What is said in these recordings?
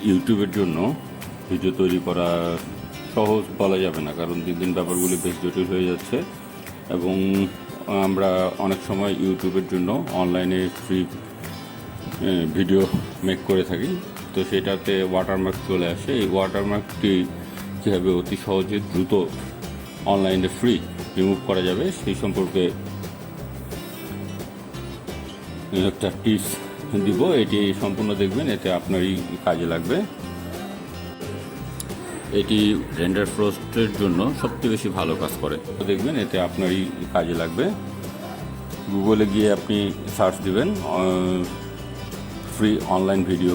ইউটিউবের জন্য ভিডিও তৈরি করা সহজ বলা যাবে না, কারণ দিন দিন ব্যাপারগুলি বেশ জটিল হয়ে যাচ্ছে এবং আমরা অনেক সময় ইউটিউবের জন্য অনলাইনে ফ্রি ভিডিও মেক করে থাকি। তো সেটাতে ওয়াটারমার্ক চলে আসে। এই ওয়াটারমার্কটি কীভাবে অতি সহজে দ্রুত অনলাইনে ফ্রি রিমুভ করা যাবে সেই সম্পর্কে একটা টিপস দিব। এটি সম্পূর্ণ দেখবেন, এতে আপনারই কাজে লাগবে। এটি রেন্ডারফ্রস্টের জন্য সবচেয়ে বেশি ভালো কাজ করে, তো দেখবেন এতে আপনারই কাজে লাগবে। গুগলে গিয়ে আপনি সার্চ দিবেন ফ্রি অনলাইন ভিডিও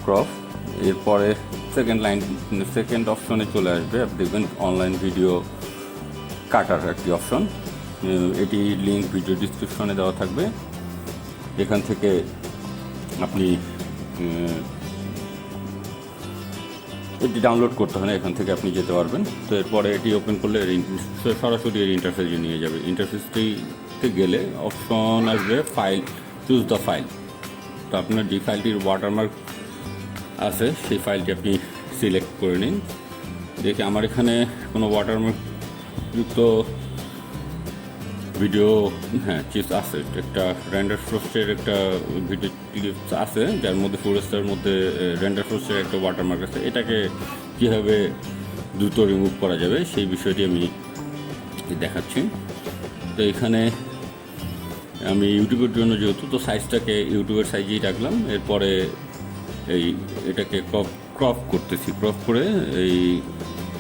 ক্রপ, এরপরে সেকেন্ড অপশনে চলে আসবে। আপনি দেখবেন অনলাইন ভিডিও কাটার একটি অপশন, এটি লিঙ্ক ভিডিও ডিসক্রিপশনে দেওয়া থাকবে। এখান থেকে আপনি এটি ডাউনলোড করতে হয় না, এখান থেকে আপনি যেতে পারবেন। তো এরপরে এটি ওপেন করলে সরাসরি এর ইন্টারফেসে নিয়ে যাবে। ইন্টারফেসটিতে গেলে অপশন আসবে ফাইল, চুজ দ্য ফাইল। তো আপনার যে ফাইলটির ওয়াটারমার্ক আছে সেই ফাইলটি আপনি সিলেক্ট করে নিন। দেখে আমার এখানে কোনো ওয়াটারমার্ক যুক্ত ভিডিও চিপস আছে, একটা রেন্ডারফ্রস্টের একটা ভিডিও ক্লিপস আছে যার মধ্যে ফরেস্টের মধ্যে রেন্ডারফ্রস্টের একটা ওয়াটারমার্ক আছে। এটাকে কীভাবে দ্রুত রিমুভ করা যাবে সেই বিষয়টি আমি দেখাচ্ছি। তো এখানে আমি ইউটিউবের জন্য যেহেতু, তো সাইজটাকে ইউটিউবের সাইজেই রাখলাম। এরপরে এটাকে ক্রপ করতেছি, ক্রপ করে এই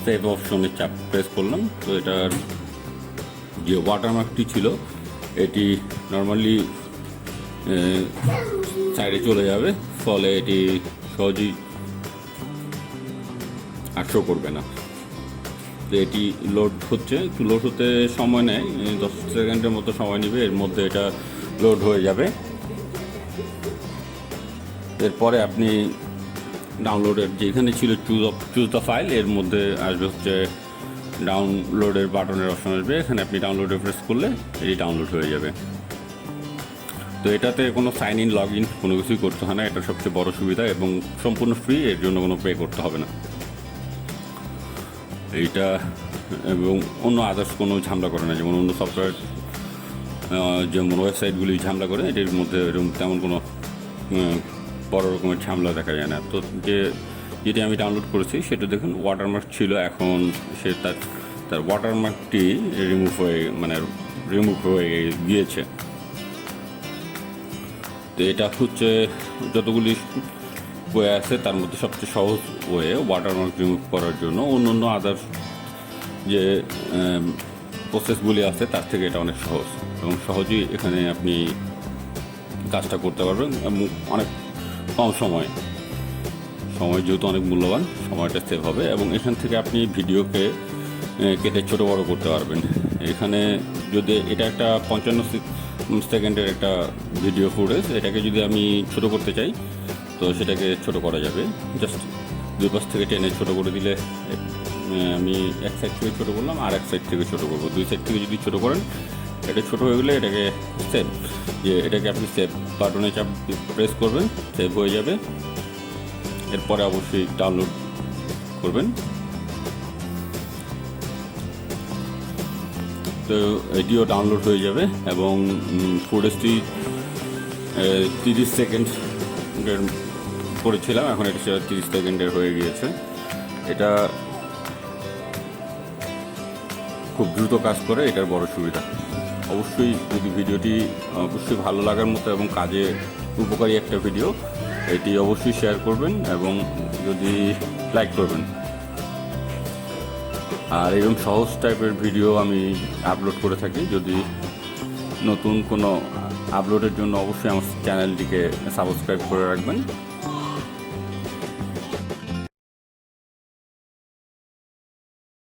সেভ অপশনে চাপ প্রেস করলাম। তো এটার যে ওয়াটারমার্কটি ছিল এটি নর্মালি সাইডে চলে যাবে, ফলে এটি সহজেই আর শো করবে না। তো এটি লোড হচ্ছে, একটু লোড হতে সময় নেয়, 10 সেকেন্ডের মতো সময় নেবে, এর মধ্যে এটা লোড হয়ে যাবে। এরপরে আপনি ডাউনলোডের যেখানে ছিল চুজ দ্য ফাইল, এর মধ্যে আসবে হচ্ছে ডাউনলোডের বাটনের অপশন আসবে। এখানে আপনি ডাউনলোডে প্রেস করলে এটি ডাউনলোড হয়ে যাবে। তো এটাতে কোনো সাইন ইন, লগ ইন কোনো কিছুই করতে হয় না, এটা সবচেয়ে বড় সুবিধা এবং সম্পূর্ণ ফ্রি, এর জন্য কোনো পে করতে হবে না এইটা। এবং অন্য আদার্স কোনো ঝামেলা করে না, যেমন অন্য সফটওয়্যার যেমন ওয়েবসাইটগুলি ঝামেলা করে, এটির মধ্যে এরকম তেমন কোনো বড় রকমের ঝামেলা দেখা যায় না। তো যেটি আমি ডাউনলোড করেছি সেটা দেখুন ওয়াটারমার্ক ছিল, এখন সে তার ওয়াটারমার্কটি রিমুভ হয়ে গিয়েছে। তো এটা হচ্ছে যতগুলি ওয়ে আছে তার মধ্যে সবচেয়ে সহজ ওয়ে ওয়াটারমার্ক রিমুভ করার জন্য। অন্য আদার্স যে প্রসেসগুলি আছে তার থেকে এটা অনেক সহজ এবং সহজেই এখানে আপনি কাজটা করতে পারবেন এবং অনেক কম সময় যেহেতু অনেক মূল্যবান, সময়টা সেভ হবে এবং এখান থেকে আপনি ভিডিওকে কেটে ছোটো বড়ো করতে পারবেন। এখানে যদি এটা একটা 55 সেকেন্ডের একটা ভিডিও ফুটেজ, এটাকে যদি আমি ছোটো করতে চাই তো সেটাকে ছোটো করা যাবে। জাস্ট দুই পাশ থেকে টেনে ছোটো করে দিলে, আমি এক সাইড থেকে ছোটো করলাম আর এক সাইড থেকে ছোটো করবো। দুই সাইড থেকে যদি ছোটো করেন এটা ছোটো হয়ে গেলে এটাকে এটাকে আপনি সেভ বাটনে চাপ প্রেস করবেন, সেভ হয়ে যাবে। এরপরে অবশ্যই ডাউনলোড করবেন। তো এটিও ডাউনলোড হয়ে যাবে এবং ফুটেজটি 30 সেকেন্ডের করেছিলাম, এখন এটা 30 সেকেন্ডের হয়ে গিয়েছে। এটা খুব দ্রুত কাজ করে, এটার বড় সুবিধা। অবশ্যই যদি ভিডিওটি অবশ্যই ভালো লাগার মতো এবং কাজে উপকারী একটা ভিডিও, এটি অবশ্যই শেয়ার করবেন এবং যদি লাইক করবেন। আর এরকম সহজ টাইপের ভিডিও আমি আপলোড করে থাকি। যদি নতুন কোনো আপলোডের জন্য অবশ্যই আমার চ্যানেলটিকে সাবস্ক্রাইব করে রাখবেন।